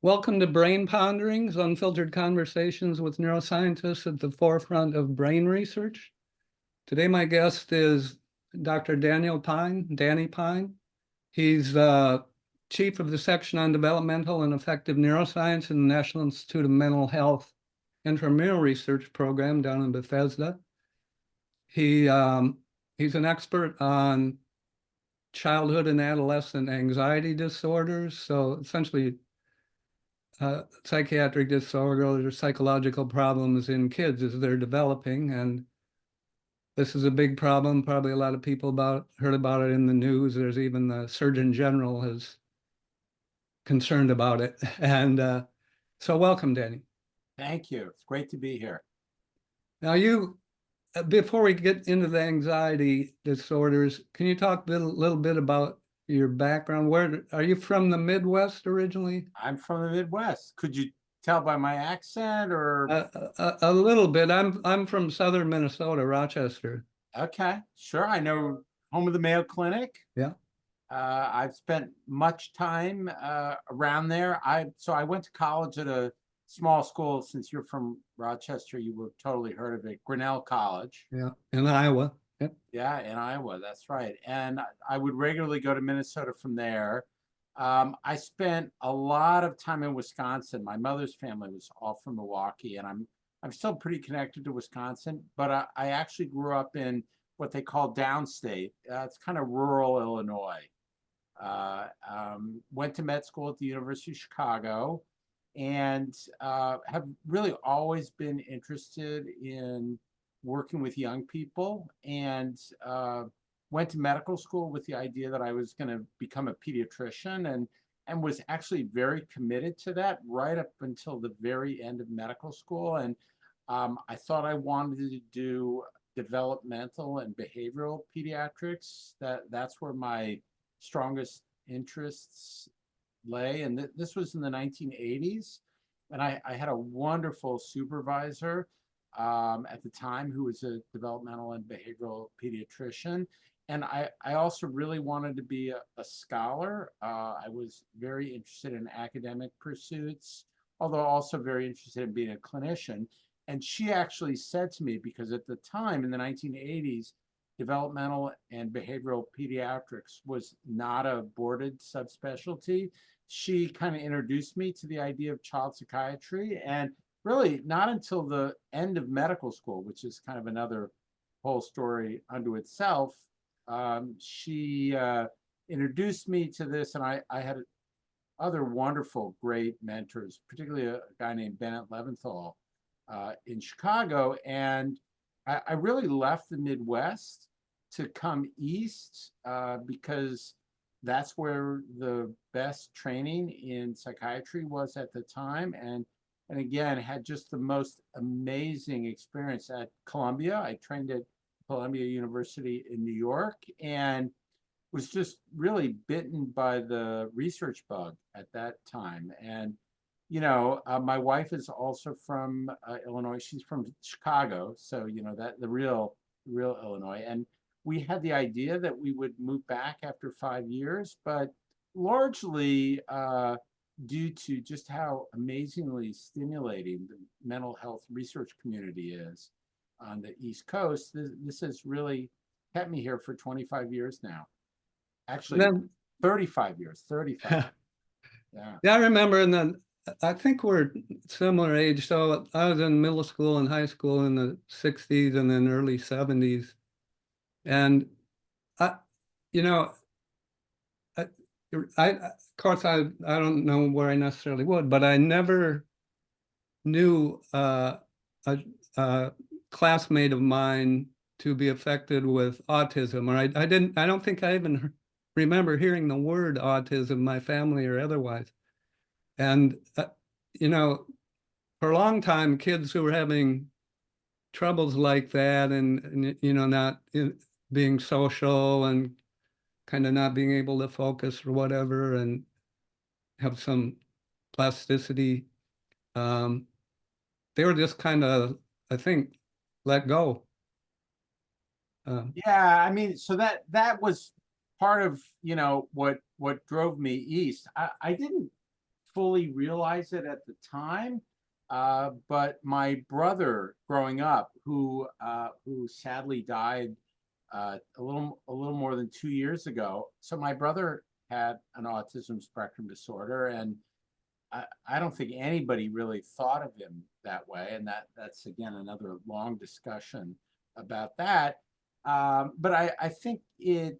Welcome to Brain Ponderings, unfiltered conversations with neuroscientists at the forefront of brain research. Today, my guest is Dr. Danny Pine. He's chief of the section on developmental and effective neuroscience in the National Institute of Mental Health Intramural Research Program down in Bethesda. He's an expert on childhood and adolescent anxiety disorders. So essentially, psychiatric disorders or psychological problems in kids as they're developing. And this is a big problem. Probably a lot of people heard about it in the news. There's even the Surgeon General is concerned about it. And so welcome, Danny. Thank you. It's great to be here. Now before we get into the anxiety disorders, can you talk a little bit about your background? Where are you from, the Midwest originally? I'm from the Midwest. Could you tell by my accent or? A little bit. I'm from southern Minnesota, Rochester. Okay, sure. I know home of the Mayo Clinic. Yeah. I've spent much time around there. So I went to college at a small school. Since you're from Rochester, you would have totally heard of it, Grinnell College. Yeah, in Iowa. Yep. Yeah, in Iowa, that's right. And I would regularly go to Minnesota from there. I spent a lot of time in Wisconsin. My mother's family was all from Milwaukee, and I'm still pretty connected to Wisconsin. But I actually grew up in what they call downstate. It's kind of rural Illinois. Went to med school at the University of Chicago, and have really always been interested in working with young people, and went to medical school with the idea that I was going to become a pediatrician, and was actually very committed to that right up until the very end of medical school. And I thought I wanted to do developmental and behavioral pediatrics. That's where my strongest interests lay. And this was in the 1980s. And I had a wonderful supervisor at the time who was a developmental and behavioral pediatrician. And I also really wanted to be a scholar. I was very interested in academic pursuits, although also very interested in being a clinician. And she actually said to me, because at the time in the 1980s, developmental and behavioral pediatrics was not a boarded subspecialty. She kind of introduced me to the idea of child psychiatry, and really not until the end of medical school, which is kind of another whole story unto itself. She introduced me to this, and I had other wonderful, great mentors, particularly a guy named Bennett Leventhal in Chicago. And I really left the Midwest to come east because that's where the best training in psychiatry was at the time. And again, had just the most amazing experience at Columbia. I trained at Columbia University in New York, and was just really bitten by the research bug at that time. And my wife is also from Illinois. She's from Chicago, so that the real Illinois. And we had the idea that we would move back after 5 years, but largely due to just how amazingly stimulating the mental health research community is on the East Coast. This has really kept me here for 25 years now. Actually, Then, 35 years, 35. Yeah. yeah, I remember, and then I think we're similar age. So I was in middle school and high school in the 60s and then early 70s. And I, you know, of course, I don't know where I necessarily would, but I never knew a classmate of mine to be affected with autism, or I don't think I even remember hearing the word autism, my family or otherwise. And for a long time, kids who were having troubles like that, and not being social and kind of not being able to focus or whatever, and have some plasticity, they were just kind of, I think, let go. Yeah, I mean, so that was part of what drove me east. I didn't fully realize it at the time. But my brother growing up, who sadly died a little more than 2 years ago. So my brother had an autism spectrum disorder, and I don't think anybody really thought of him that way. And that's again another long discussion about that. But I think it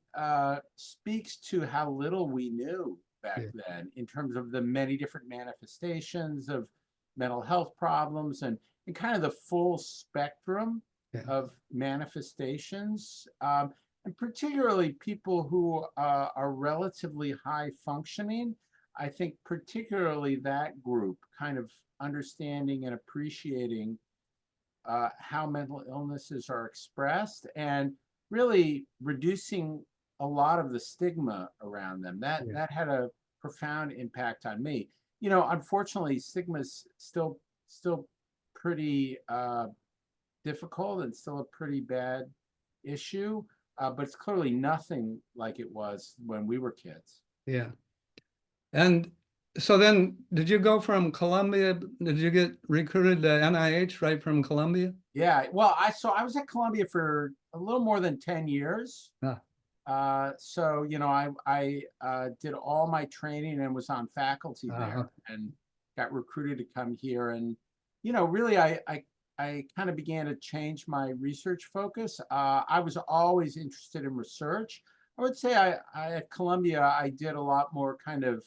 speaks to how little we knew back then in terms of the many different manifestations of mental health problems and kind of the full spectrum of manifestations. And particularly people who are relatively high functioning. I think particularly that group kind of understanding and appreciating how mental illnesses are expressed and really reducing a lot of the stigma around them. That had a profound impact on me. You know, unfortunately, stigma is still pretty difficult and still a pretty bad issue, but it's clearly nothing like it was when we were kids. Yeah. And so then, did you go from Columbia? Did you get recruited to NIH right from Columbia? Yeah, well, I was at Columbia for a little more than 10 years. So, you know, I did all my training and was on faculty there and got recruited to come here. And, you know, really, I kind of began to change my research focus. I was always interested in research. I would say I at Columbia, I did a lot more kind of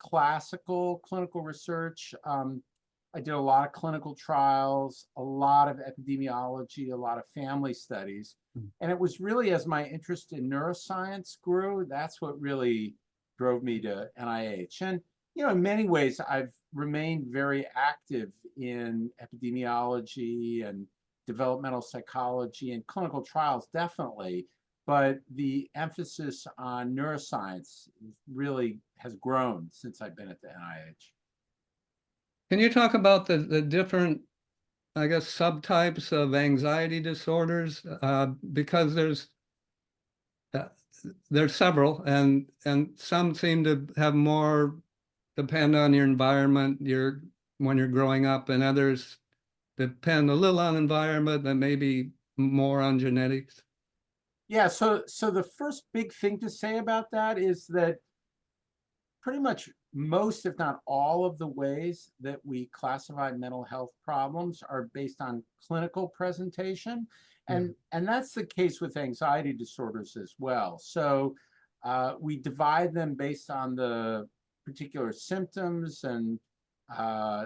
classical clinical research. I did a lot of clinical trials, a lot of epidemiology, a lot of family studies. And it was really as my interest in neuroscience grew, that's what really drove me to NIH. And, you know, in many ways, I've remained very active in epidemiology and developmental psychology and clinical trials, definitely. But the emphasis on neuroscience really has grown since I've been at the NIH. Can you talk about the different, I guess, subtypes of anxiety disorders? Because there's several, and some seem to have more depend on your environment, when you're growing up, and others depend a little on environment and maybe more on genetics. Yeah, so the first big thing to say about that is that pretty much most, if not all, of the ways that we classify mental health problems are based on clinical presentation. And that's the case with anxiety disorders as well. So we divide them based on the particular symptoms and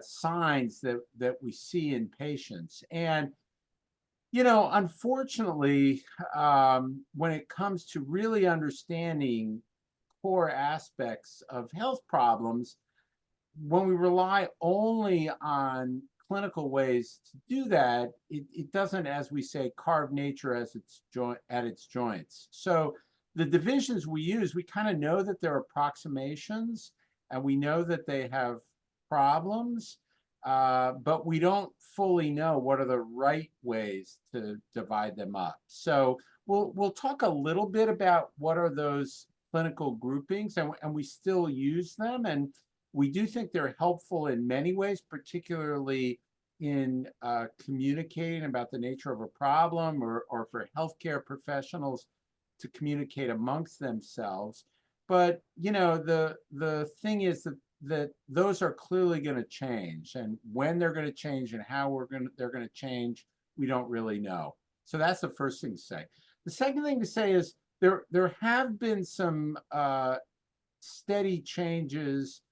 signs that we see in patients. And you know, unfortunately, when it comes to really understanding core aspects of health problems, when we rely only on clinical ways to do that, it doesn't, as we say, carve nature as at its joints. So the divisions we use, we kind of know that they're approximations, and we know that they have problems. But we don't fully know what are the right ways to divide them up. So we'll talk a little bit about what are those clinical groupings, and we still use them, and we do think they're helpful in many ways, particularly in communicating about the nature of a problem, or for healthcare professionals to communicate amongst themselves. But you know, the thing is that those are clearly going to change, and when they're going to change and how they're going to change, we don't really know. So that's the first thing to say. The second thing to say is there have been some steady changes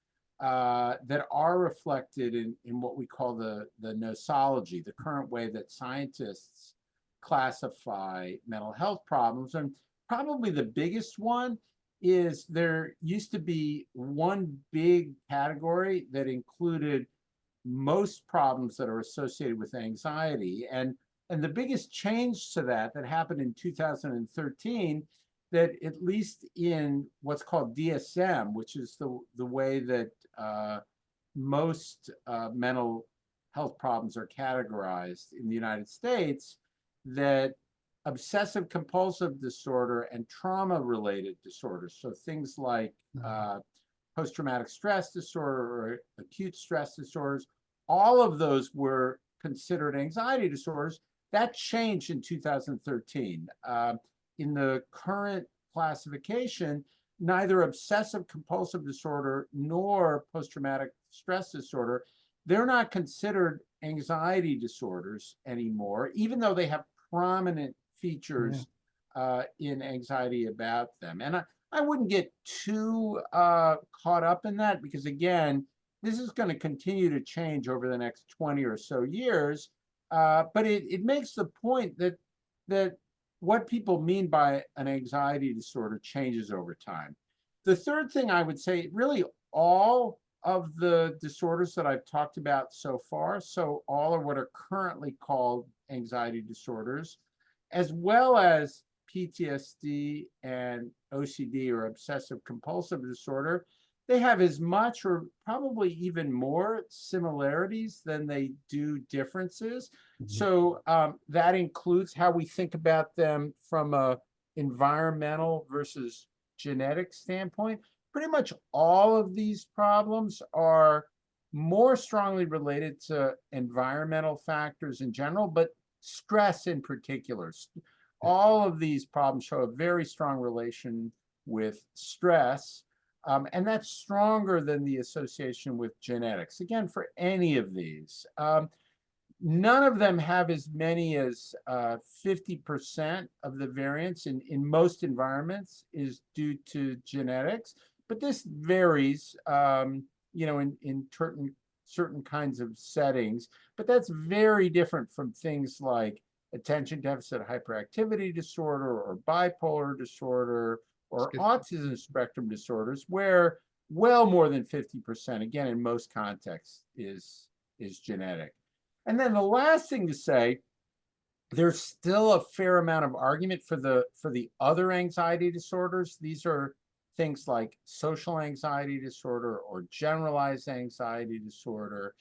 that are reflected in what we call the nosology, the current way that scientists classify mental health problems. And probably the biggest one is there used to be one big category that included most problems that are associated with anxiety. And the biggest change to that happened in 2013, that at least in what's called DSM, which is the way that most mental health problems are categorized in the United States, that obsessive compulsive disorder and trauma related disorders, so things like post-traumatic stress disorder or acute stress disorders, all of those were considered anxiety disorders. That changed in 2013. In the current classification, neither obsessive compulsive disorder nor post-traumatic stress disorder, they're not considered anxiety disorders anymore, even though they have prominent features in anxiety about them. And I wouldn't get too caught up in that, because again, this is going to continue to change over the next 20 or so years. But it makes the point that what people mean by an anxiety disorder changes over time. The third thing I would say, really all of the disorders that I've talked about so far, so all are what are currently called anxiety disorders, as well as PTSD and OCD or obsessive compulsive disorder, they have as much or probably even more similarities than they do differences. So that includes how we think about them from a environmental versus genetic standpoint. Pretty much all of these problems are more strongly related to environmental factors in general, but stress in particular. All of these problems show a very strong relation with stress. And that's stronger than the association with genetics. Again, for any of these, none of them have as many as 50% of the variance in most environments is due to genetics. But this varies, in certain kinds of settings. But that's very different from things like attention deficit hyperactivity disorder or bipolar disorder or autism spectrum disorders, where well more than 50%, again, in most contexts, is genetic. And then the last thing to say, there's still a fair amount of argument for the other anxiety disorders. These are things like social anxiety disorder or generalized anxiety disorder.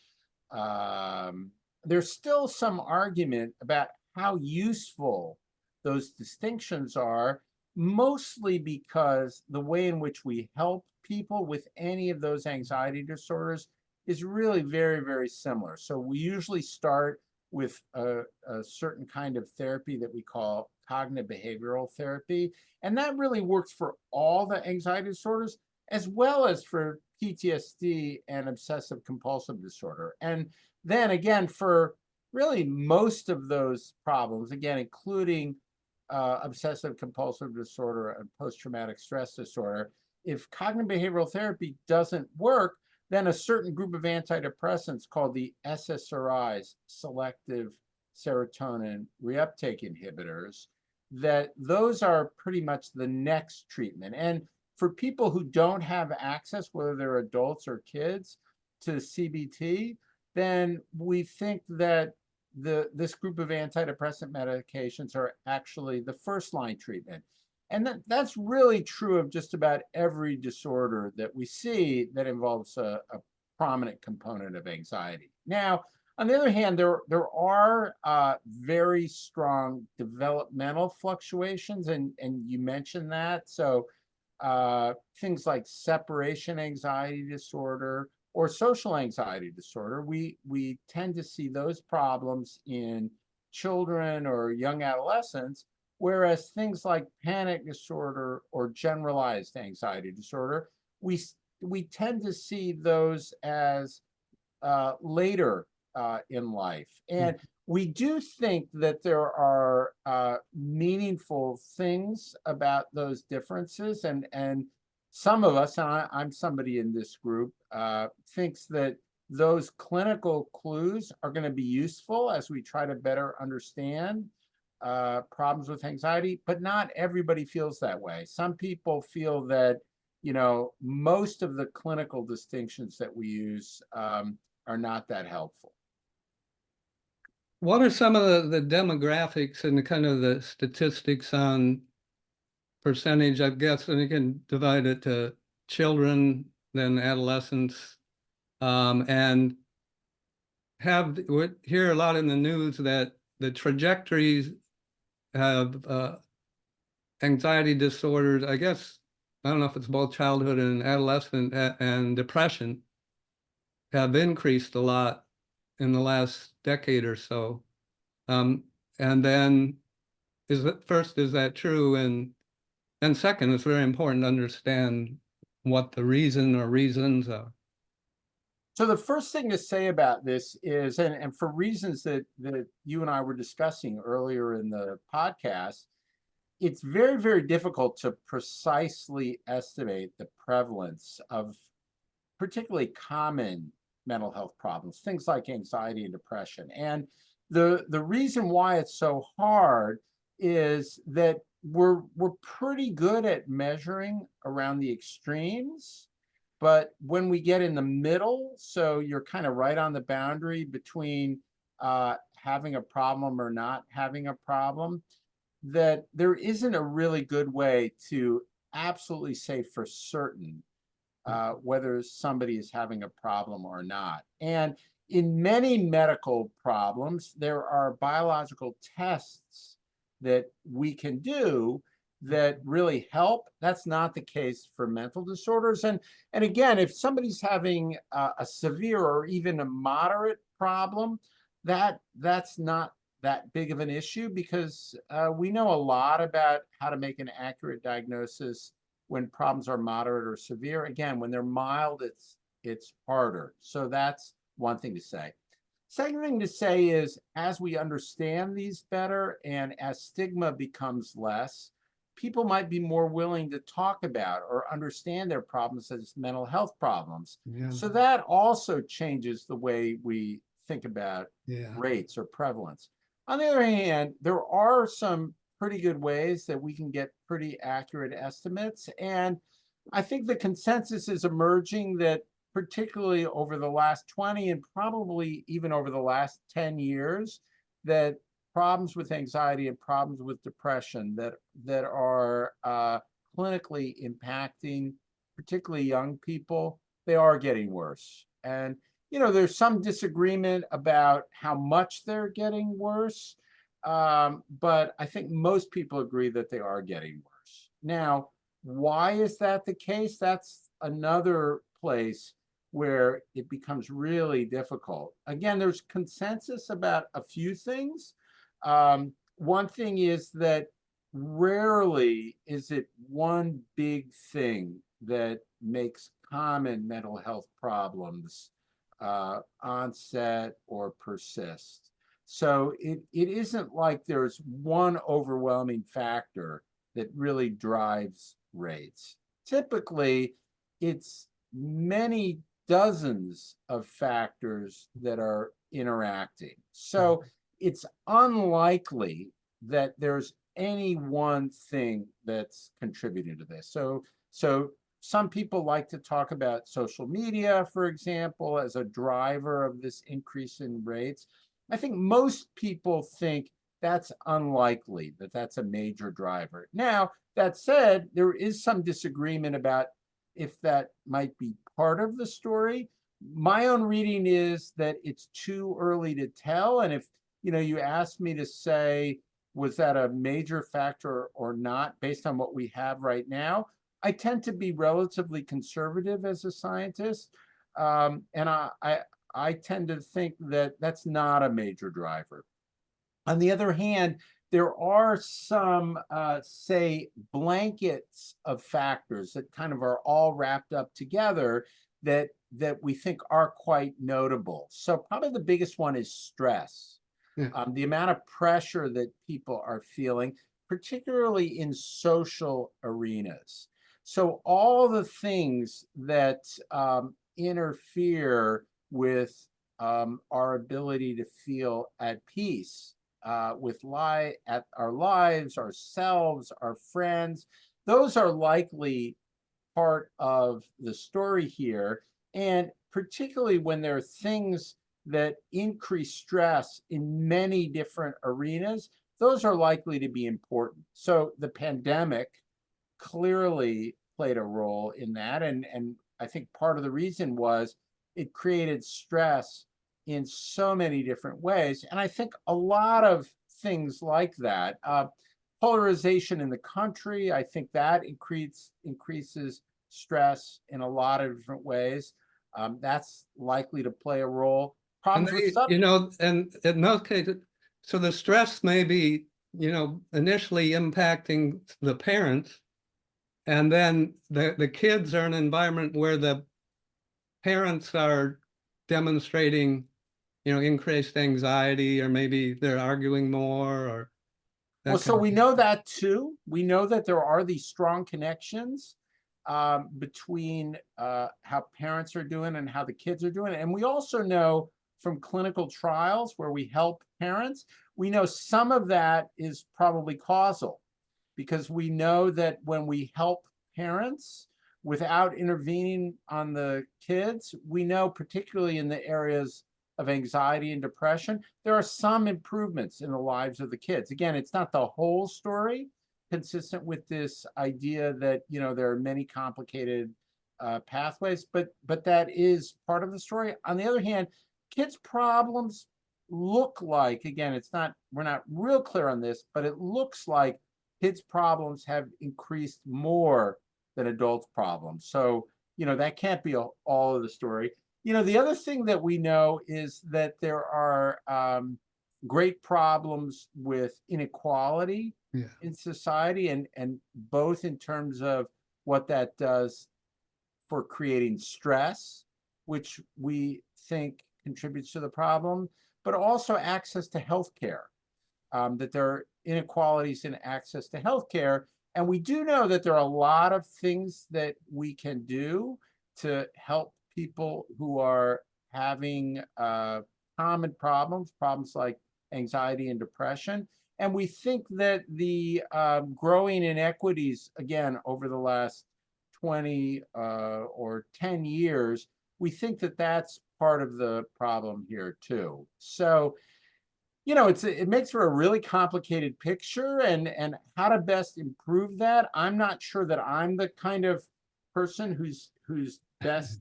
There's still some argument about how useful those distinctions are, mostly because the way in which we help people with any of those anxiety disorders is really very, very similar. So we usually start with a certain kind of therapy that we call cognitive behavioral therapy. And that really works for all the anxiety disorders, as well as for PTSD and obsessive compulsive disorder. And then again, for really most of those problems, again, including obsessive compulsive disorder and post-traumatic stress disorder, if cognitive behavioral therapy doesn't work, then a certain group of antidepressants called the SSRIs, selective serotonin reuptake inhibitors, that those are pretty much the next treatment. And for people who don't have access, whether they're adults or kids, to CBT, then we think that this group of antidepressant medications are actually the first line treatment. And that's really true of just about every disorder that we see that involves a prominent component of anxiety. Now, on the other hand, there are very strong developmental fluctuations, and you mentioned that. So things like separation anxiety disorder or social anxiety disorder, we tend to see those problems in children or young adolescents, whereas things like panic disorder or generalized anxiety disorder, we tend to see those as later in life. And we do think that there are meaningful things about those differences, and some of us, and I'm somebody in this group, thinks that those clinical clues are going to be useful as we try to better understand problems with anxiety, but not everybody feels that way. Some people feel that, most of the clinical distinctions that we use are not that helpful. What are some of the demographics and the kind of the statistics on percentage, I guess, and you can divide it to children, then adolescents, and we hear a lot in the news that the trajectories of anxiety disorders, I guess I don't know if it's both childhood and adolescent and depression have increased a lot in the last decade or so. Um, and then is that true? And second, it's very important to understand what the reason or reasons are. So the first thing to say about this is, and for reasons that you and I were discussing earlier in the podcast, it's very, very difficult to precisely estimate the prevalence of particularly common mental health problems, things like anxiety and depression. And the reason why it's so hard is that we're pretty good at measuring around the extremes, but when we get in the middle, so you're kind of right on the boundary between having a problem or not having a problem, that there isn't a really good way to absolutely say for certain whether somebody is having a problem or not. And in many medical problems, there are biological tests that we can do that really help. That's not the case for mental disorders. And again, if somebody's having a severe or even a moderate problem, that's not that big of an issue because we know a lot about how to make an accurate diagnosis when problems are moderate or severe. Again, when they're mild, it's harder. So that's one thing to say. Second thing to say is, as we understand these better and as stigma becomes less, people might be more willing to talk about or understand their problems as mental health problems. Yeah. So that also changes the way we think about Yeah. rates or prevalence. On the other hand, there are some pretty good ways that we can get pretty accurate estimates. And I think the consensus is emerging that particularly over the last 20 and probably even over the last 10 years, that problems with anxiety and problems with depression that are clinically impacting particularly young people, they are getting worse. And there's some disagreement about how much they're getting worse, but I think most people agree that they are getting worse. Now, why is that the case? That's another place where it becomes really difficult. Again, there's consensus about a few things. One thing is that rarely is it one big thing that makes common mental health problems onset or persist. So it isn't like there's one overwhelming factor that really drives rates. Typically, it's many dozens of factors that are interacting. So it's unlikely that there's any one thing that's contributing to this. So some people like to talk about social media, for example, as a driver of this increase in rates. I think most people think that's unlikely, that that's a major driver. Now, that said, there is some disagreement about if that might be part of the story. My own reading is that it's too early to tell. And if you asked me to say, was that a major factor or not, based on what we have right now, I tend to be relatively conservative as a scientist. And I tend to think that that's not a major driver. On the other hand, there are some, say, blankets of factors that kind of are all wrapped up together that we think are quite notable. So probably the biggest one is stress. Yeah. The amount of pressure that people are feeling, particularly in social arenas. So all the things that interfere with our ability to feel at peace with our lives, ourselves, our friends, those are likely part of the story here. And particularly when there are things that increase stress in many different arenas, those are likely to be important. So the pandemic clearly played a role in that. And I think part of the reason was it created stress in so many different ways. And I think a lot of things like that. polarization in the country, I think that increases stress in a lot of different ways. That's likely to play a role. And Problems with they, you know, and in those cases, so the stress may be, you know, initially impacting the parents, and then the kids are in an environment where the parents are demonstrating, you know, increased anxiety, or maybe they're arguing more, or Well, that so kind of we thing. know that too. We know that there are these strong connections between how parents are doing and how the kids are doing. And we also know from clinical trials where we help parents, we know some of that is probably causal, because we know that when we help parents without intervening on the kids, we know particularly in the areas of anxiety and depression, there are some improvements in the lives of the kids. Again, it's not the whole story, consistent with this idea that, you know, there are many complicated pathways, but that is part of the story. On the other hand, kids' problems look like, again, it's not, we're not real clear on this, but it looks like kids' problems have increased more than adults' problems. So, you know, that can't be all of the story. You know, the other thing that we know is that there are great problems with inequality Yeah. in society, and both in terms of what that does for creating stress, which we think contributes to the problem, but also access to healthcare. That there are inequalities in access to healthcare. And we do know that there are a lot of things that we can do to help people who are having common problems like anxiety and depression. And we think that the growing inequities, again, over the last 20 or 10 years, we think that that's part of the problem here too. So, you know, it makes for a really complicated picture, and how to best improve that. I'm not sure that I'm the kind of person who's best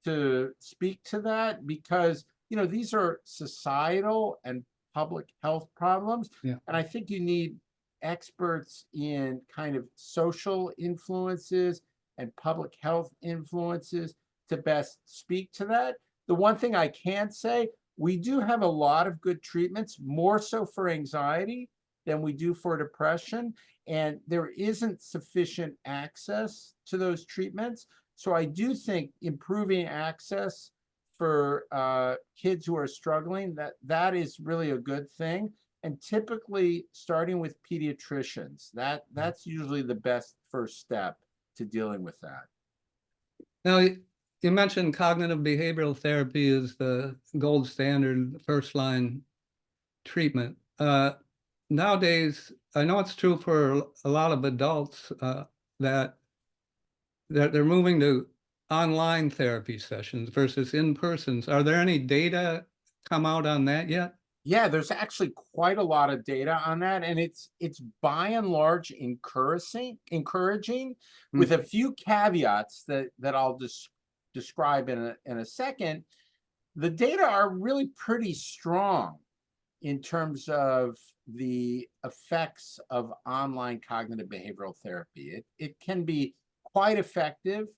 to speak to that, because, you know, these are societal and public health problems. Yeah. And I think you need experts in kind of social influences and public health influences to best speak to that. The one thing I can say, we do have a lot of good treatments, more so for anxiety than we do for depression, and there isn't sufficient access to those treatments. So I do think improving access for kids who are struggling, that is really a good thing. And typically starting with pediatricians, that's usually the best first step to dealing with that. Now, you mentioned cognitive behavioral therapy is the gold standard first line treatment. Nowadays, I know it's true for a lot of adults that they're moving to online therapy sessions versus in persons. Are there any data come out on that yet? Yeah, there's actually quite a lot of data on that, and it's by and large encouraging, with a few caveats that I'll just describe in a second. The data are really pretty strong in terms of the effects of online cognitive behavioral therapy. It can be quite effective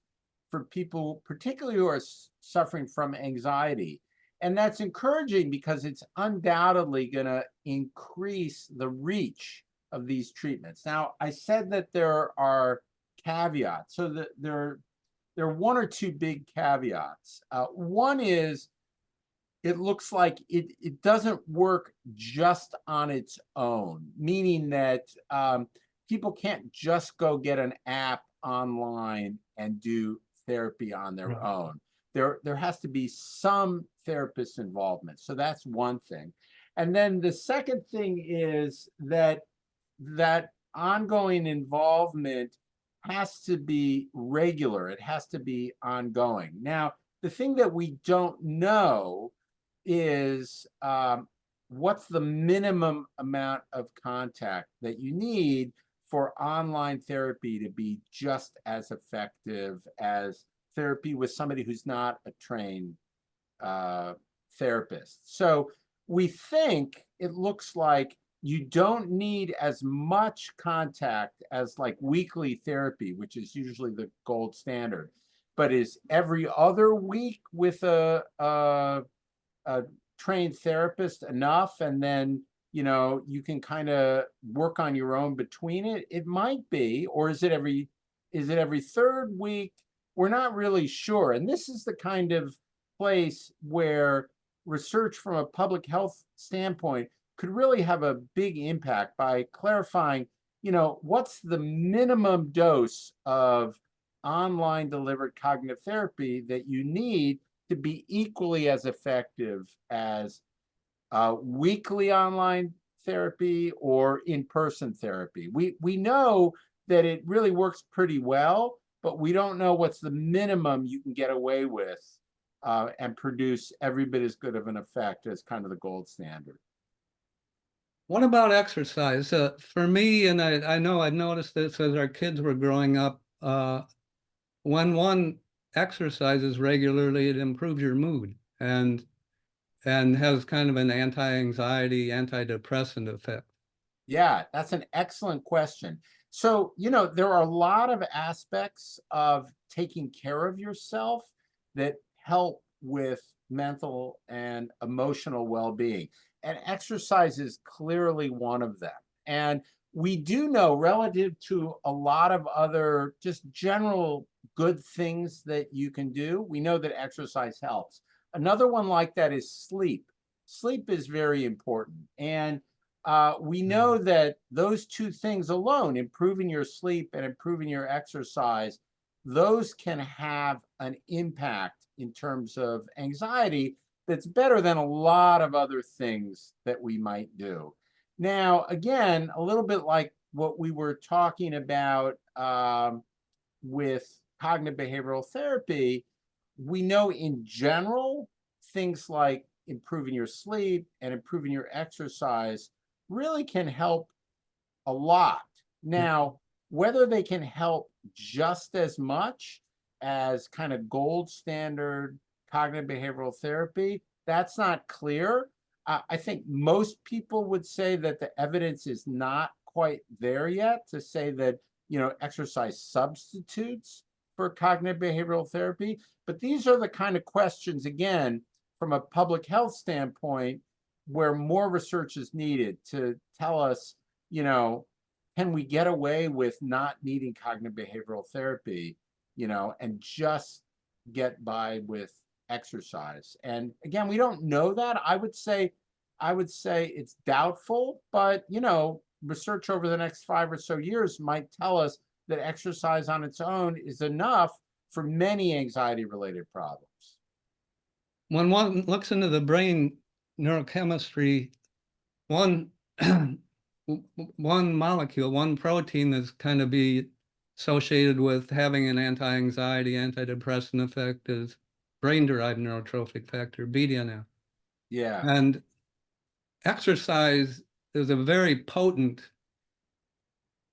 for people, particularly who are suffering from anxiety. And that's encouraging because it's undoubtedly going to increase the reach of these treatments. Now, I said that there are caveats. So there are one or two big caveats. One is, it looks like it doesn't work just on its own, meaning that people can't just go get an app online and do therapy on their Right. own. There has to be some therapist involvement. So that's one thing. And then the second thing is that ongoing involvement has to be regular. It has to be ongoing. Now, the thing that we don't know is what's the minimum amount of contact that you need for online therapy to be just as effective as therapy with somebody who's not a trained therapist. So we think it looks like you don't need as much contact as like weekly therapy, which is usually the gold standard. But is every other week with a trained therapist enough? And then, you can kind of work on your own between it. It might be, or is it every third week? We're not really sure. And this is the kind of place where research from a public health standpoint could really have a big impact by clarifying, what's the minimum dose of online delivered cognitive therapy that you need to be equally as effective as weekly online therapy or in-person therapy. We know that it really works pretty well, but we don't know what's the minimum you can get away with and produce every bit as good of an effect as kind of the gold standard. What about exercise? For me, and I know I've noticed this as our kids were growing up, when one exercises regularly, it improves your mood and has kind of an anti-anxiety, antidepressant effect. Yeah, that's an excellent question. So, there are a lot of aspects of taking care of yourself that help with mental and emotional well-being. And exercise is clearly one of them. And we do know, relative to a lot of other just general good things that you can do, we know that exercise helps. Another one like that is sleep. Sleep is very important. And we know that those two things alone, improving your sleep and improving your exercise, those can have an impact in terms of anxiety that's better than a lot of other things that we might do. Now, again, a little bit like what we were talking about with cognitive behavioral therapy, we know in general, things like improving your sleep and improving your exercise really can help a lot. Now, whether they can help just as much as kind of gold standard cognitive behavioral therapy, that's not clear. I think most people would say that the evidence is not quite there yet to say that, exercise substitutes for cognitive behavioral therapy. But these are the kind of questions, again, from a public health standpoint, where more research is needed to tell us, can we get away with not needing cognitive behavioral therapy, and just get by with exercise? And again, we don't know that. I would say it's doubtful, but research over the next 5 or so years might tell us that exercise on its own is enough for many anxiety-related problems. When one looks into the brain neurochemistry, one one molecule, one protein that's kind of be associated with having an anti-anxiety, antidepressant effect is brain-derived neurotrophic factor, BDNF. Yeah. And exercise is a very potent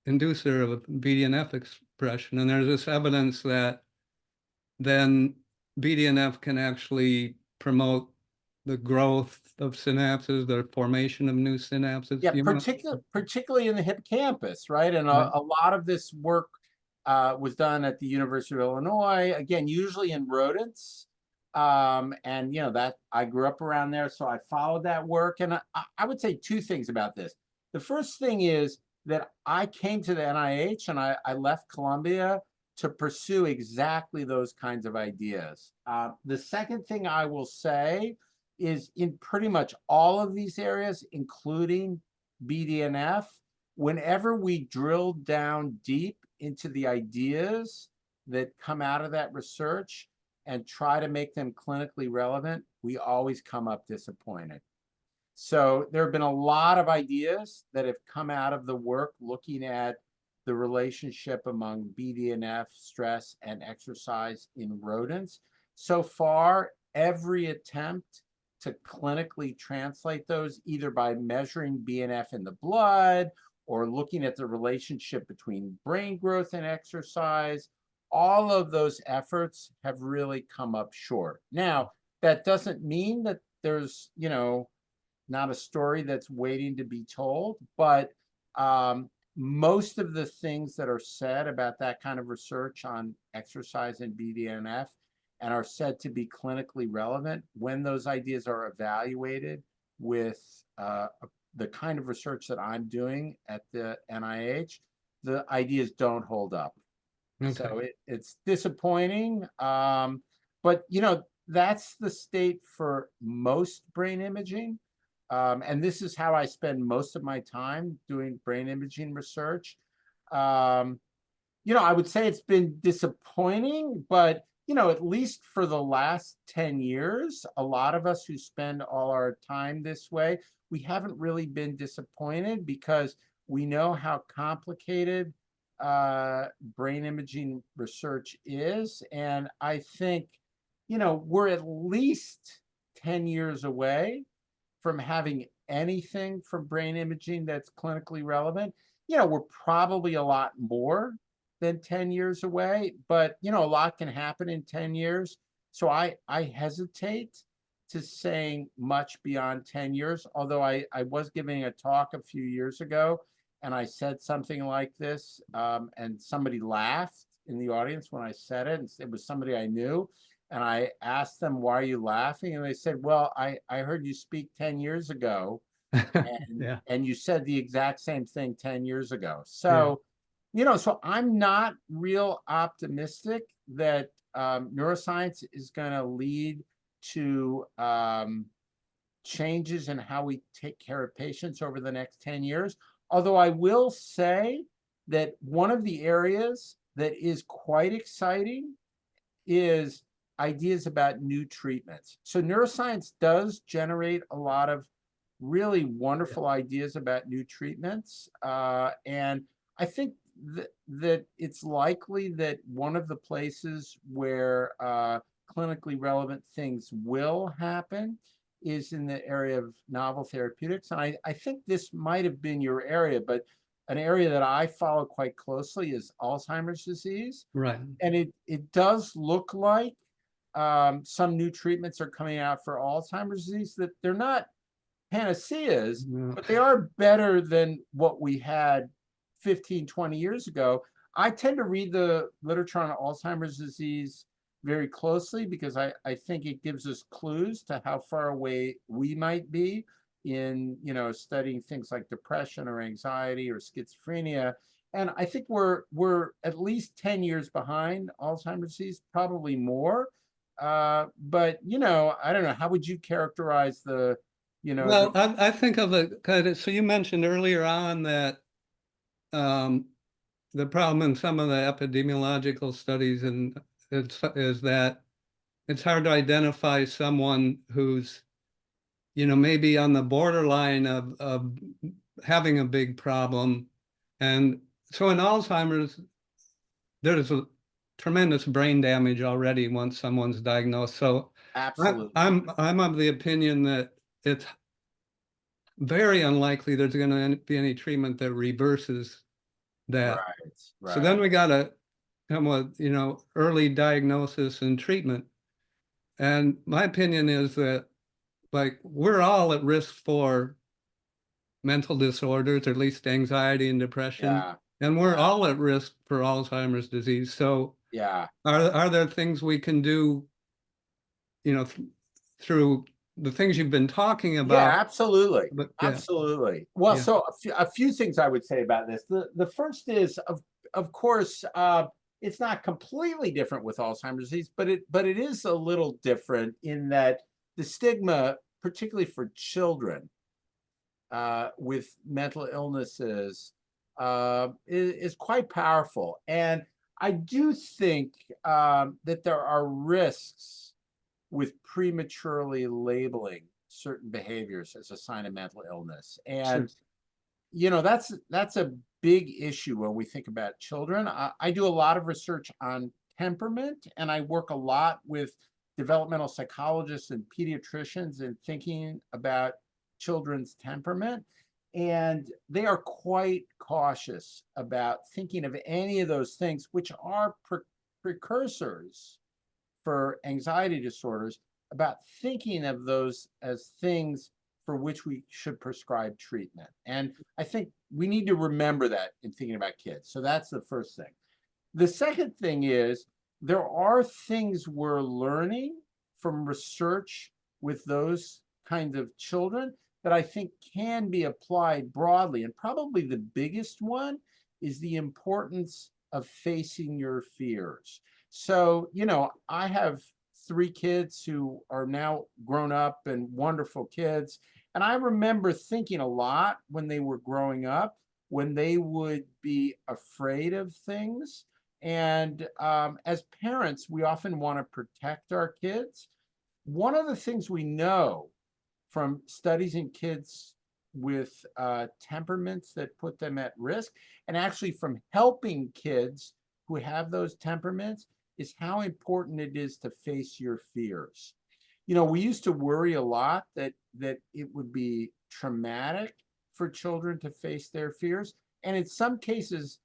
inducer of BDNF expression. And there's this evidence that then BDNF can actually promote the growth of synapses, the formation of new synapses. Yeah, You want particularly in the hippocampus, right? And Right. a lot of this work was done at the University of Illinois, again, usually in rodents. And that I grew up around there, so I followed that work. And I would say two things about this. The first thing is that I came to the NIH and I left Columbia to pursue exactly those kinds of ideas. The second thing I will say is, in pretty much all of these areas, including BDNF, whenever we drill down deep into the ideas that come out of that research and try to make them clinically relevant, we always come up disappointed. So there have been a lot of ideas that have come out of the work looking at the relationship among BDNF, stress, and exercise in rodents. So far, every attempt to clinically translate those, either by measuring BNF in the blood or looking at the relationship between brain growth and exercise, all of those efforts have really come up short. Now, that doesn't mean that there's, not a story that's waiting to be told, but most of the things that are said about that kind of research on exercise and BDNF and are said to be clinically relevant, when those ideas are evaluated with the kind of research that I'm doing at the NIH, the ideas don't hold up. Okay. So it's disappointing. But that's the state for most brain imaging. And this is how I spend most of my time doing brain imaging research. Um, I would say it's been disappointing, but at least for the last 10 years, a lot of us who spend all our time this way, we haven't really been disappointed because we know how complicated brain imaging research is. And I think, we're at least 10 years away from having anything from brain imaging that's clinically relevant. We're probably a lot more than 10 years away, but a lot can happen in 10 years. So I hesitate to saying much beyond 10 years, although I was giving a talk a few years ago and I said something like this, and somebody laughed in the audience when I said it, and it was somebody I knew. And I asked them, "Why are you laughing?" And they said, "Well, I heard you speak 10 years ago, and Yeah. you said the exact same thing 10 years ago." Yeah. So, so I'm not real optimistic that neuroscience is going to lead to changes in how we take care of patients over the next 10 years. Although I will say that one of the areas that is quite exciting is ideas about new treatments. So neuroscience does generate a lot of really wonderful ideas about new treatments. And I think that it's likely that one of the places where clinically relevant things will happen is in the area of novel therapeutics. And I think this might have been your area, but an area that I follow quite closely is Alzheimer's disease. Right. And it does look like some new treatments are coming out for Alzheimer's disease, that they're not panaceas, No. but they are better than what we had 15, 20 years ago. I tend to read the literature on Alzheimer's disease very closely because I think it gives us clues to how far away we might be in, studying things like depression or anxiety or schizophrenia. And I think we're at least 10 years behind Alzheimer's disease, probably more. But I don't know. How would you characterize the, Well, I think of it kind of, so you mentioned earlier on that the problem in some of the epidemiological studies is that it's hard to identify someone who's, maybe on the borderline of having a big problem. And so in Alzheimer's, there's a tremendous brain damage already once someone's diagnosed. So absolutely. I'm of the opinion that it's very unlikely there's going to be any treatment that reverses that. Right, So then right. we got to come with, early diagnosis and treatment. And my opinion is that, like, we're all at risk for mental disorders, or at least anxiety and depression, Yeah, and we're yeah, all at risk for Alzheimer's disease. So yeah. are there things we can do, through the things you've been talking Yeah, about? absolutely. But yeah, Absolutely. Well, yeah, so a few things I would say about this. The first is of course it's not completely different with Alzheimer's disease, but it is a little different in that the stigma, particularly for children with mental illnesses, is quite powerful. And I do think that there are risks with prematurely labeling certain behaviors as a sign of mental illness. sure. And that's a big issue when we think about children. I do a lot of research on temperament, and I work a lot with developmental psychologists and pediatricians in thinking about children's temperament. And they are quite cautious about thinking of any of those things, which are precursors for anxiety disorders, about thinking of those as things for which we should prescribe treatment. And I think we need to remember that in thinking about kids. So that's the first thing. The second thing is there are things we're learning from research with those kinds of children that I think can be applied broadly. And probably the biggest one is the importance of facing your fears. So, I have 3 kids who are now grown up and wonderful kids. And I remember thinking a lot when they were growing up, when they would be afraid of things. And as parents, we often want to protect our kids. One of the things we know from studies in kids with temperaments that put them at risk, and actually from helping kids who have those temperaments, is how important it is to face your fears. We used to worry a lot that it would be traumatic for children to face their fears. And in some cases,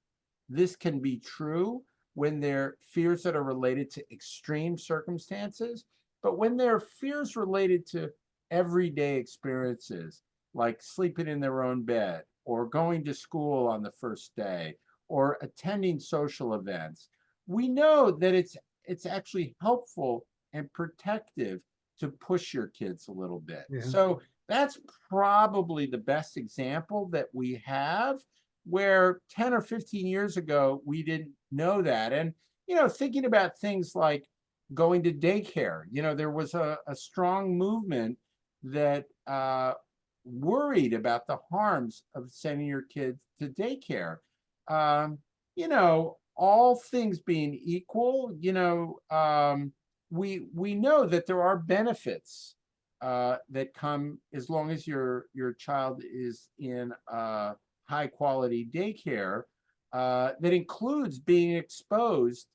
this can be true when they're fears that are related to extreme circumstances. But when they're fears related to everyday experiences, like sleeping in their own bed, or going to school on the first day, or attending social events, we know that it's actually helpful and protective to push your kids a little bit. Yeah. So that's probably the best example that we have, where 10 or 15 years ago, we didn't know that. And, thinking about things like going to daycare, there was a strong movement that worried about the harms of sending your kids to daycare. All things being equal, we know that there are benefits that come as long as your child is in high quality daycare that includes being exposed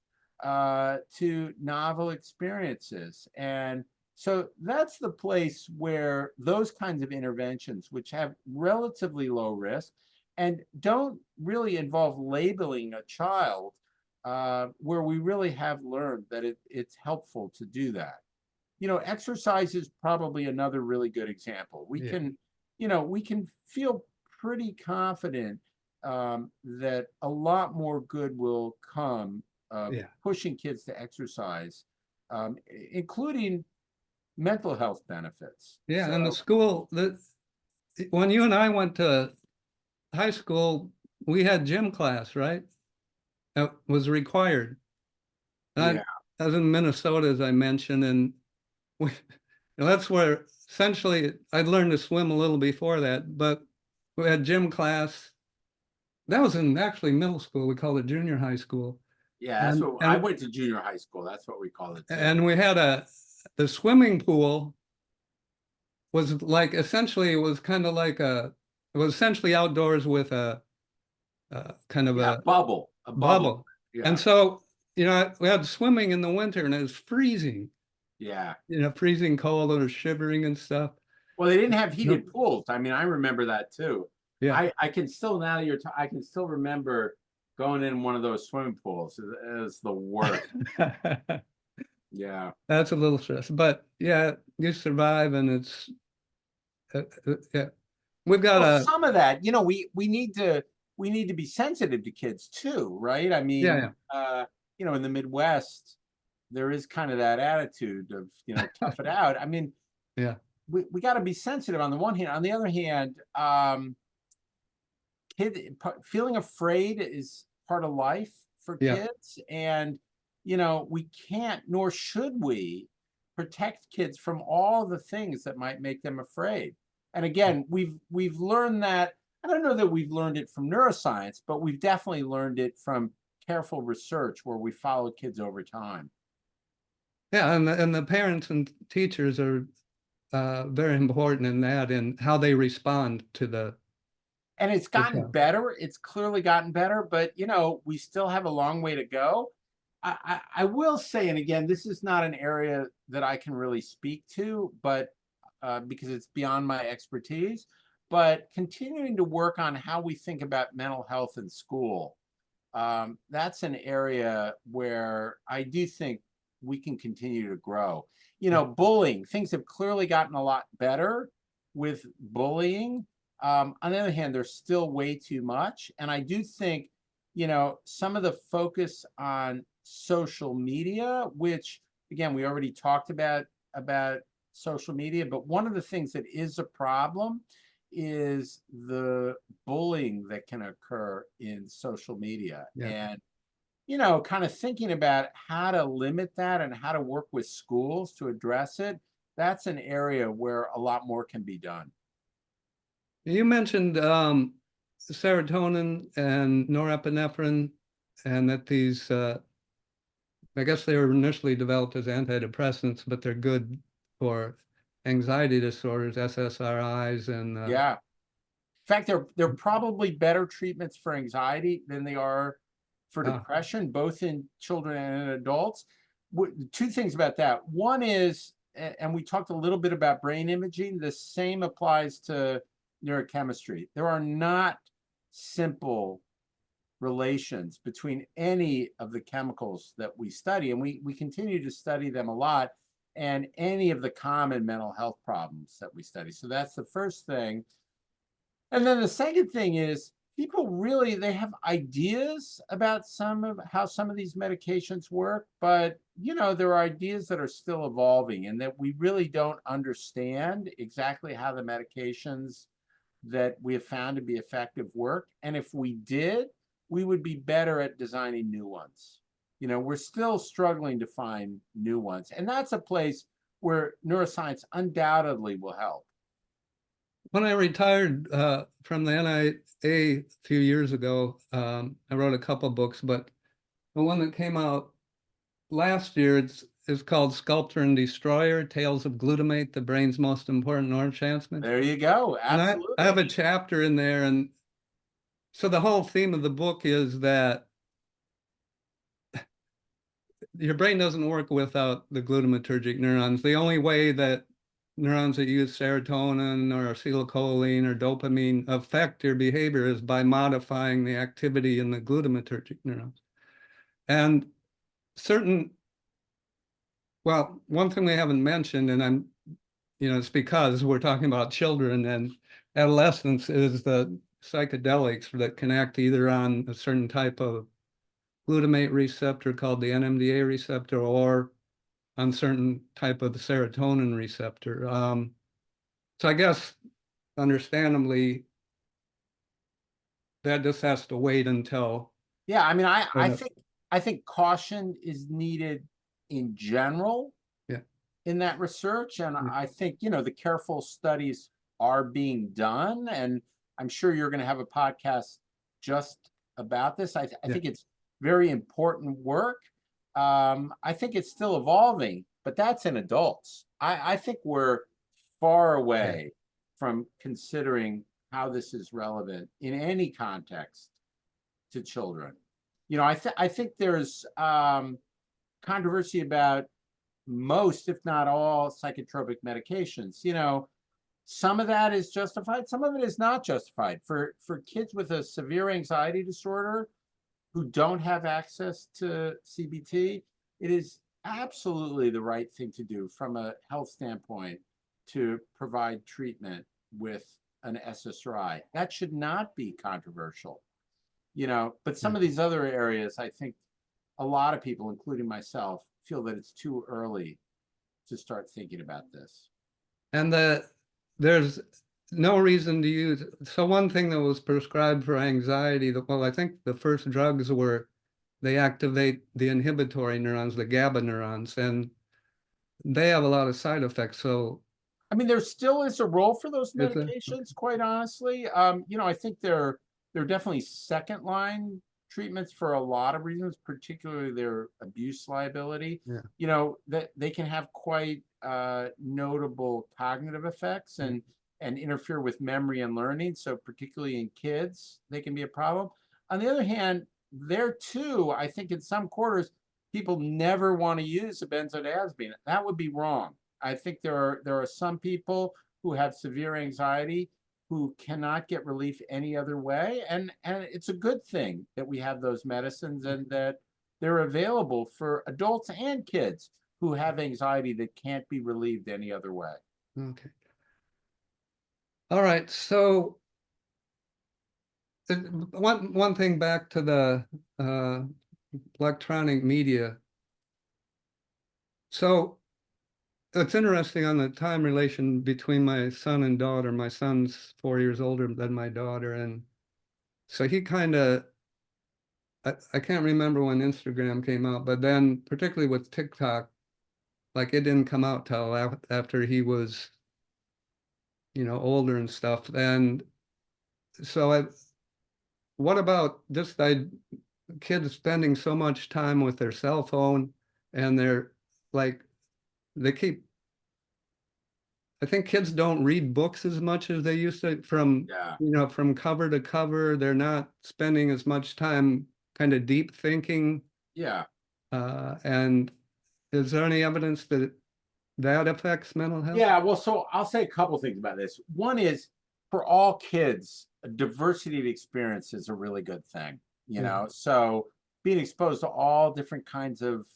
to novel experiences. And so that's the place where those kinds of interventions, which have relatively low risk and don't really involve labeling a child, where we really have learned that it's helpful to do that. Exercise is probably another really good example. We can feel pretty confident that a lot more good will come pushing kids to exercise, including mental health benefits. Yeah, and the school, when you and I went to high school, we had gym class, right? That was required. And I was in Minnesota, as I mentioned, and that's where essentially I'd learned to swim a little before that, but we had gym class. That was in actually middle school. We called it junior high school. Yeah, that's what I went to junior high school. That's what we called it too. And we had the swimming pool was like essentially it was kind of like it was essentially outdoors with a kind of a bubble. bubble. Yeah. And so, we had swimming in the winter and it was freezing, Yeah. freezing cold or shivering and stuff. Well, they didn't have heated pools. I mean, I remember that too. Yeah. I can still, now that you're I can still remember going in one of those swimming pools. It was the worst. Yeah. That's a little stress, but yeah, you survive and it's yeah. We've got some of that, we need to be sensitive to kids too, right? I mean, in the Midwest, there is kind of that attitude of, tough it out. I mean, yeah, we got to be sensitive on the one hand. On the other hand, feeling afraid is part of life for kids. And, we can't, nor should we, protect kids from all the things that might make them afraid. And again, we've learned that. I don't know that we've learned it from neuroscience, but we've definitely learned it from careful research where we followed kids over time. Yeah, and the parents and teachers are very important in that and how they respond to the. And it's gotten better. It's clearly gotten better, but we still have a long way to go. I will say, and again, this is not an area that I can really speak to, but because it's beyond my expertise, but continuing to work on how we think about mental health in school. That's an area where I do think we can continue to grow. Bullying, things have clearly gotten a lot better with bullying. On the other hand, there's still way too much. And I do think, some of the focus on social media, which again, we already talked about social media, but one of the things that is a problem is the bullying that can occur in social media. Yeah. And kind of thinking about how to limit that and how to work with schools to address it, that's an area where a lot more can be done. You mentioned serotonin and norepinephrine, and that these, I guess they were initially developed as antidepressants, but they're good for anxiety disorders, SSRIs, and Yeah. In fact, they're probably better treatments for anxiety than they are for depression, both in children and in adults. Two things about that. One is, and we talked a little bit about brain imaging, the same applies to neurochemistry. There are not simple relations between any of the chemicals that we study, and we continue to study them a lot, and any of the common mental health problems that we study. So that's the first thing. And then the second thing is people really, they have ideas about how some of these medications work, but there are ideas that are still evolving and that we really don't understand exactly how the medications that we have found to be effective work. And if we did, we would be better at designing new ones. We're still struggling to find new ones. And that's a place where neuroscience undoubtedly will help. When I retired from the NIA a few years ago, I wrote a couple books, but the one that came out last year is called Sculptor and Destroyer: Tales of Glutamate, the Brain's Most Important Neurotransmitter. There you go. And Absolutely. I have a chapter in there, and so the whole theme of the book is that your brain doesn't work without the glutamatergic neurons. The only way that neurons that use serotonin or acetylcholine or dopamine affect your behavior is by modifying the activity in the glutamatergic neurons. And one thing we haven't mentioned, and it's because we're talking about children and adolescents, is the psychedelics that can act either on a certain type of glutamate receptor called the NMDA receptor, or on certain type of the serotonin receptor. So I guess, understandably, that just has to wait until. Yeah, I mean, I think caution is needed in general. Yeah. In that research, and Yeah. I think the careful studies are being done, and I'm sure you're going to have a podcast just about this. I think it's very important work. I think it's still evolving, but that's in adults. I think we're far away from considering how this is relevant in any context to children. I think there's controversy about most, if not all, psychotropic medications. Some of that is justified, some of it is not justified. For kids with a severe anxiety disorder who don't have access to CBT, it is absolutely the right thing to do from a health standpoint to provide treatment with an SSRI. That should not be controversial. But some of these other areas, I think a lot of people, including myself, feel that it's too early to start thinking about this. And there's no reason to use. So one thing that was prescribed for anxiety, I think the first drugs they activate the inhibitory neurons, the GABA neurons, and they have a lot of side effects. So I mean, there still is a role for those is there? medications, quite honestly. I think they're definitely second line treatments for a lot of reasons, particularly their abuse liability. Yeah. That they can have quite notable cognitive effects and interfere with memory and learning. So particularly in kids, they can be a problem. On the other hand, there too, I think in some quarters, people never want to use a benzodiazepine. That would be wrong. I think there are some people who have severe anxiety who cannot get relief any other way, and it's a good thing that we have those medicines and that they're available for adults and kids who have anxiety that can't be relieved any other way. Okay. All right, so one thing back to the uh, electronic media. So it's interesting on the time relation between my son and daughter. My son's 4 years older than my daughter, and so he kind of, I can't remember when Instagram came out, but then particularly with TikTok, like it didn't come out till after he was, older and stuff. And so what about just kids spending so much time with their cell phone and they're like, they keep, I think kids don't read books as much as they used to Yeah. from cover to cover. They're not spending as much time kind of deep thinking. Yeah. And is there any evidence that that affects mental health? Yeah, well, so I'll say a couple things about this. One is for all kids, a diversity of experience is a really good thing, you Yeah. know. So being exposed to all different kinds of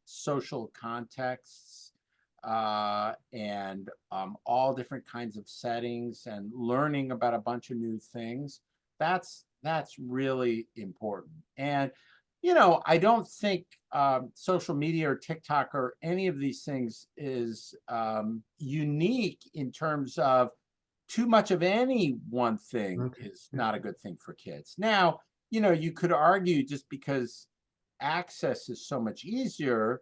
social contexts and all different kinds of settings and learning about a bunch of new things, that's really important. And I don't think social media or TikTok or any of these things is unique in terms of too much of any one thing Okay. is Yeah. not a good thing for kids. Now, you could argue just because access is so much easier,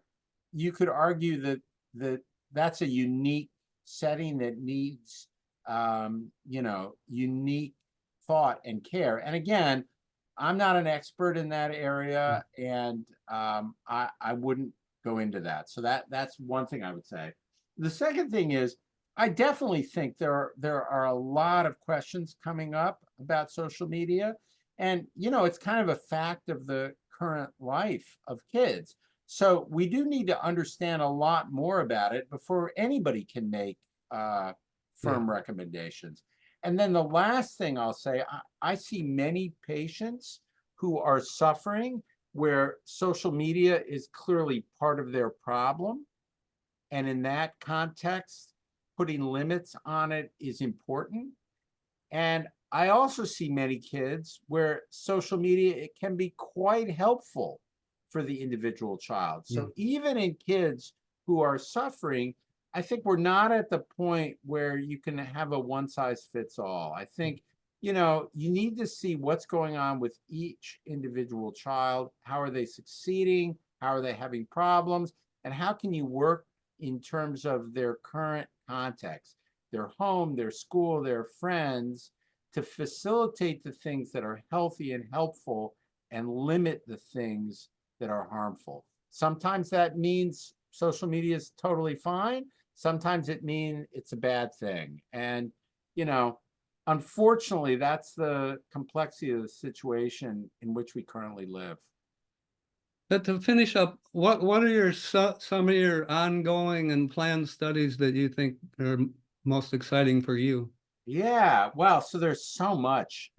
you could argue that that's a unique setting that needs, unique thought and care. And again, I'm not an expert in that area, and I wouldn't go into that. So that's one thing I would say. The second thing is, I definitely think there are a lot of questions coming up about social media, and it's kind of a fact of the current life of kids. So we do need to understand a lot more about it before anybody can make uh, Yeah. firm recommendations. And then the last thing I'll say, I see many patients who are suffering where social media is clearly part of their problem. And in that context, putting limits on it is important. And I also see many kids where social media, it can be quite helpful for the individual child. Yeah. So even in kids who are suffering, I think we're not at the point where you can have a one size fits all. I think, you need to see what's going on with each individual child. How are they succeeding? How are they having problems? And how can you work in terms of their current context, their home, their school, their friends, to facilitate the things that are healthy and helpful and limit the things that are harmful. Sometimes that means social media is totally fine. Sometimes it means it's a bad thing. And, unfortunately, that's the complexity of the situation in which we currently live. But to finish up, what are some of your ongoing and planned studies that you think are most exciting for you? Yeah, well, so there's so much.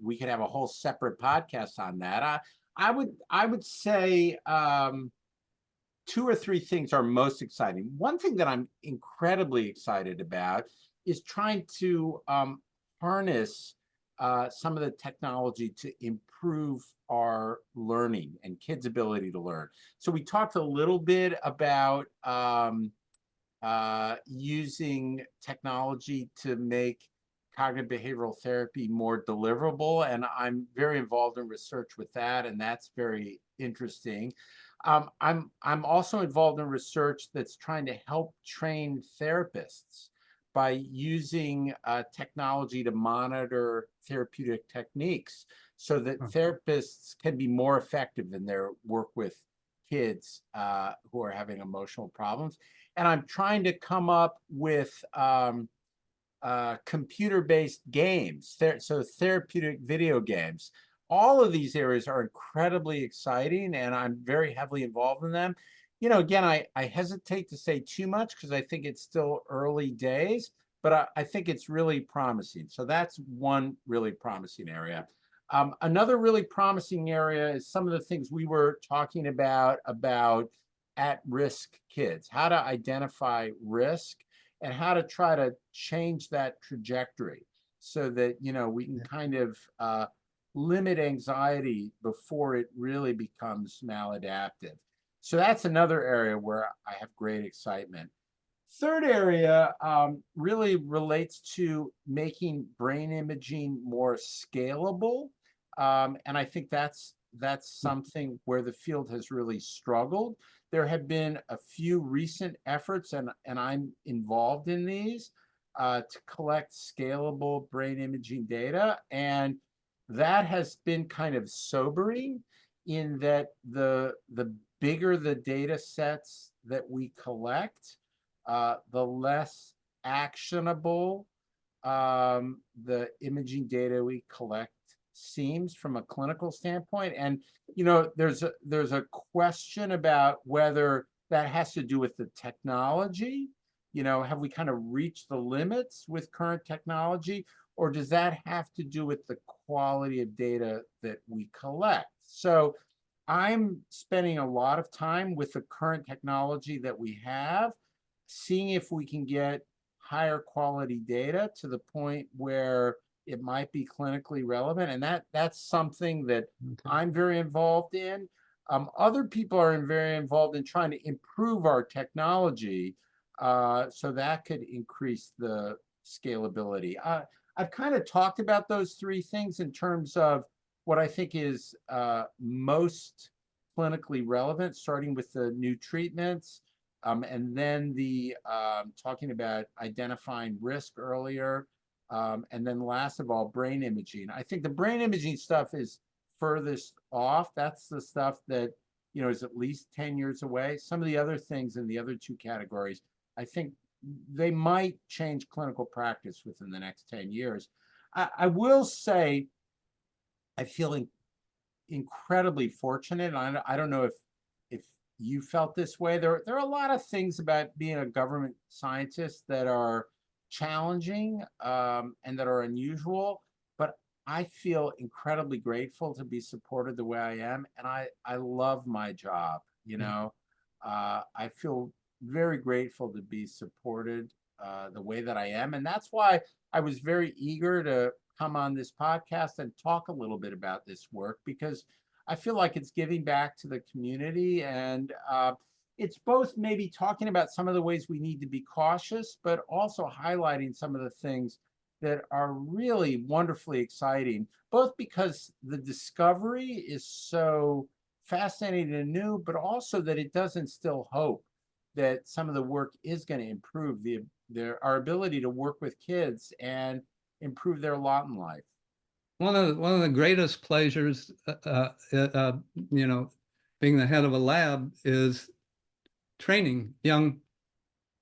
We could have a whole separate podcast on that. I would say two or three things are most exciting. One thing that I'm incredibly excited about is trying to harness some of the technology to improve our learning and kids' ability to learn. So we talked a little bit about using technology to make cognitive behavioral therapy more deliverable. And I'm very involved in research with that, and that's very interesting. I'm also involved in research that's trying to help train therapists by using technology to monitor therapeutic techniques so that Oh, therapists can be more effective in their work with kids who are having emotional problems. And I'm trying to come up with computer-based games, so therapeutic video games. All of these areas are incredibly exciting, and I'm very heavily involved in them. Again, I hesitate to say too much because I think it's still early days, but I think it's really promising. So that's one really promising area. Another really promising area is some of the things we were talking about at-risk kids, how to identify risk, and how to try to change that trajectory so that, we can Yeah. kind of limit anxiety before it really becomes maladaptive. So that's another area where I have great excitement. Third area really relates to making brain imaging more scalable, and I think that's something where the field has really struggled. There have been a few recent efforts, and I'm involved in these to collect scalable brain imaging data, and that has been kind of sobering in that the bigger the data sets that we collect, the less actionable the imaging data we collect seems from a clinical standpoint. And there's a question about whether that has to do with the technology. Have we kind of reached the limits with current technology, or does that have to do with the quality of data that we collect? So I'm spending a lot of time with the current technology that we have, seeing if we can get higher quality data to the point where it might be clinically relevant. And that's something that Okay. I'm very involved in. Other people are very involved in trying to improve our technology, so that could increase the scalability. I've kind of talked about those three things in terms of what I think is most clinically relevant, starting with the new treatments, and then the talking about identifying risk earlier, and then last of all, brain imaging. I think the brain imaging stuff is furthest off. That's the stuff that is at least 10 years away. Some of the other things in the other two categories, I think they might change clinical practice within the next 10 years. I will say I feel incredibly fortunate. I don't know if you felt this way. There are a lot of things about being a government scientist that are challenging, and that are unusual, but I feel incredibly grateful to be supported the way I am, and I love my job. Yeah. I feel very grateful to be supported the way that I am, and that's why I was very eager to come on this podcast and talk a little bit about this work, because I feel like it's giving back to the community, and it's both maybe talking about some of the ways we need to be cautious, but also highlighting some of the things that are really wonderfully exciting, both because the discovery is so fascinating and new, but also that it does instill hope that some of the work is going to improve our ability to work with kids and improve their lot in life. One of the greatest pleasures, you know, being the head of a lab is training young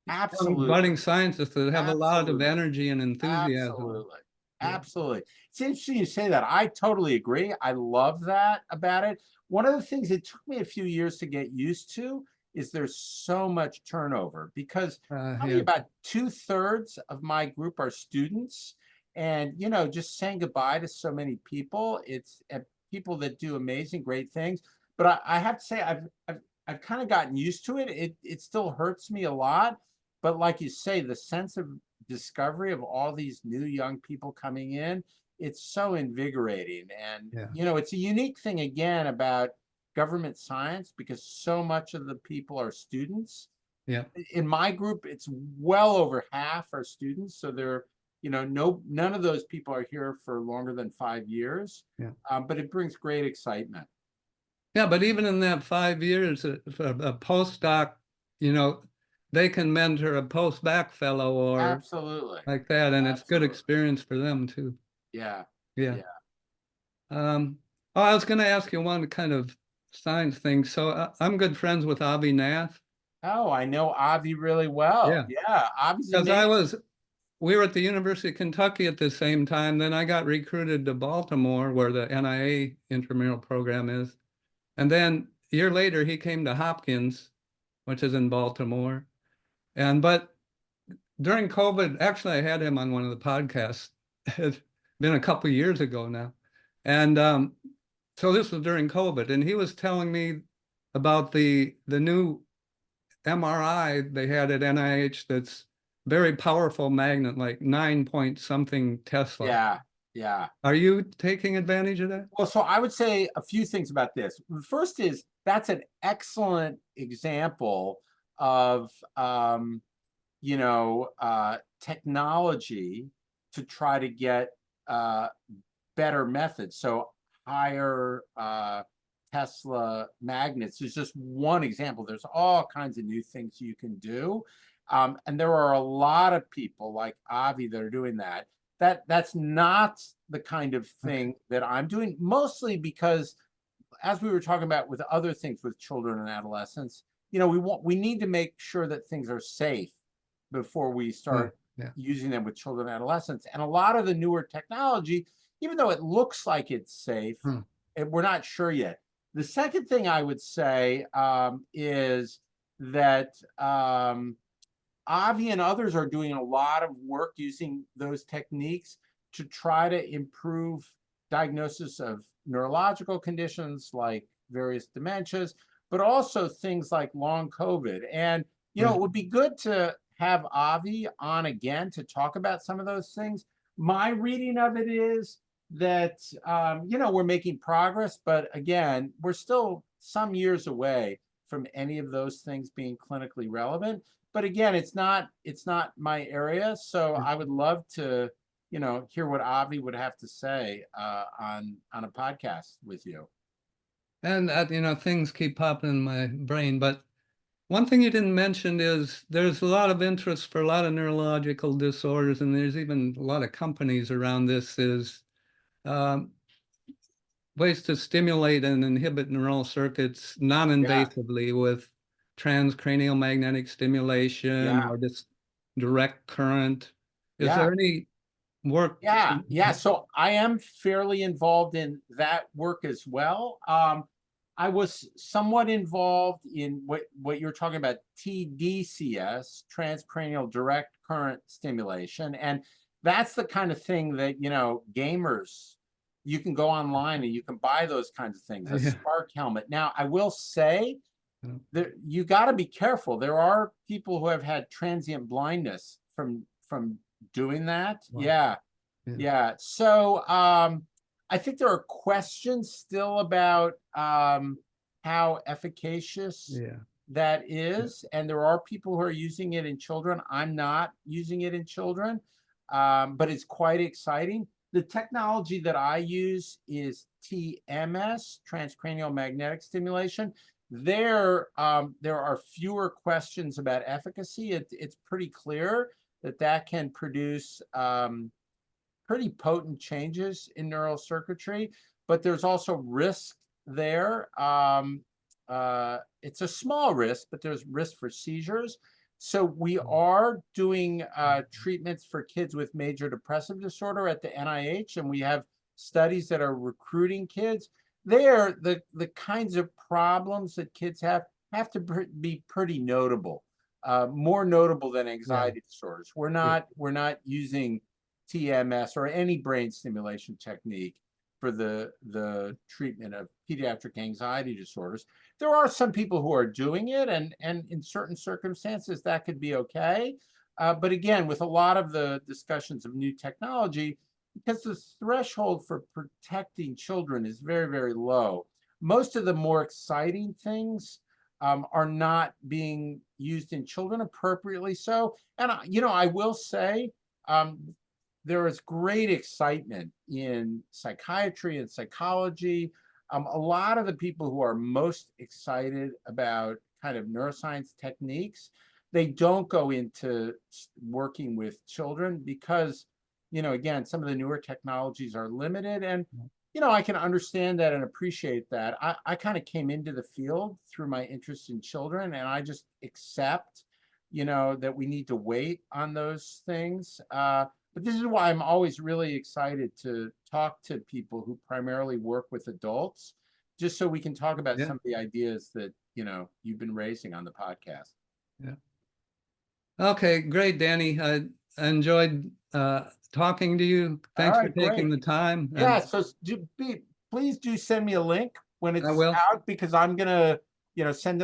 Absolutely. budding scientists that have a lot of Absolutely. energy and enthusiasm. Absolutely. Yeah. Absolutely. It's interesting you say that. I totally agree. I love that about it. One of the things it took me a few years to get used to is there's so much turnover, because probably Yeah. about 2/3 of my group are students. And, just saying goodbye to so many people, it's people that do amazing, great things. But I have to say, I've kind of gotten used to it. It still hurts me a lot. But like you say, the sense of discovery of all these new young people coming in, it's so invigorating. And, Yeah. it's a unique thing again about government science, because so much of the people are students. Yeah. In my group, it's well over half are students. So they're, none of those people are here for longer than 5 years. Yeah. But it brings great excitement. Yeah, but even in that 5 years, a postdoc, you know, they can mentor a post-bac fellow or Absolutely. like that, and it's good Absolutely. experience for them too. Yeah. Yeah. Yeah. Um, oh, I was going to ask you one kind of science thing. So I'm good friends with Avi Nath. Oh, I know Avi really well. Yeah, Yeah, Avi's because amazing. we were at the University of Kentucky at the same time. Then I got recruited to Baltimore, where the NIA intramural program is. And then a year later, he came to Hopkins, which is in Baltimore. But during COVID, actually, I had him on one of the podcasts. It's been a couple of years ago now. And so this was during COVID, and he was telling me about the new MRI they had at NIH that's very powerful magnet, like 9 point something Tesla. Yeah, yeah. Are you taking advantage of that? Well, so I would say a few things about this. The first is that's an excellent example of technology to try to get better methods. So higher Tesla magnets is just one example. There's all kinds of new things you can do. And there are a lot of people like Avi that are doing that. That's not the kind of thing that I'm doing, mostly because, as we were talking about with other things with children and adolescents, we need to make sure that things are safe before we start using them with children and adolescents. And a lot of the newer technology, even though it looks like it's safe, we're not sure yet. The second thing I would say is that Avi and others are doing a lot of work using those techniques to try to improve diagnosis of neurological conditions like various dementias, but also things like long COVID. And, it would be good to have Avi on again to talk about some of those things. My reading of it is that, we're making progress, but again, we're still some years away from any of those things being clinically relevant. But again, it's not my area, so I would love to, hear what Avi would have to say on a podcast with you. And things keep popping in my brain, but one thing you didn't mention is there's a lot of interest for a lot of neurological disorders, and there's even a lot of companies around this, is ways to stimulate and inhibit neural circuits non-invasively with transcranial magnetic stimulation or just direct current. Is there any work? Yeah. So I am fairly involved in that work as well. I was somewhat involved in what you're talking about, TDCS, transcranial direct current stimulation. And that's the kind of thing that, gamers, you can go online and you can buy those kinds of things, a Spark helmet. Now, I will say that you got to be careful. There are people who have had transient blindness from doing that. Wow. Yeah. So I think there are questions still about how efficacious that is. And there are people who are using it in children. I'm not using it in children, but it's quite exciting. The technology that I use is TMS, transcranial magnetic stimulation. There are fewer questions about efficacy. It's pretty clear that can produce pretty potent changes in neural circuitry, but there's also risk there. It's a small risk, but there's risk for seizures. So we are doing treatments for kids with major depressive disorder at the NIH, and we have studies that are recruiting kids. There, the kinds of problems that kids have to be pretty notable, more notable than anxiety disorders. We're not using TMS or any brain stimulation technique for the treatment of pediatric anxiety disorders. There are some people who are doing it, and in certain circumstances that could be okay. But again, with a lot of the discussions of new technology, because the threshold for protecting children is very, very low, most of the more exciting things are not being used in children appropriately so. And I will say, there is great excitement in psychiatry and psychology. A lot of the people who are most excited about kind of neuroscience techniques, they don't go into working with children because, again, some of the newer technologies are limited. And, I can understand that and appreciate that. I kind of came into the field through my interest in children, and I just accept, that we need to wait on those things. But this is why I'm always really excited to talk to people who primarily work with adults, just so we can talk about some of the ideas that, you've been raising on the podcast. Yeah. Okay, great, Danny. I enjoyed talking to you. Thanks for taking the time. Yeah, so please do send me a link when it's I will. out, because I'm gonna, send it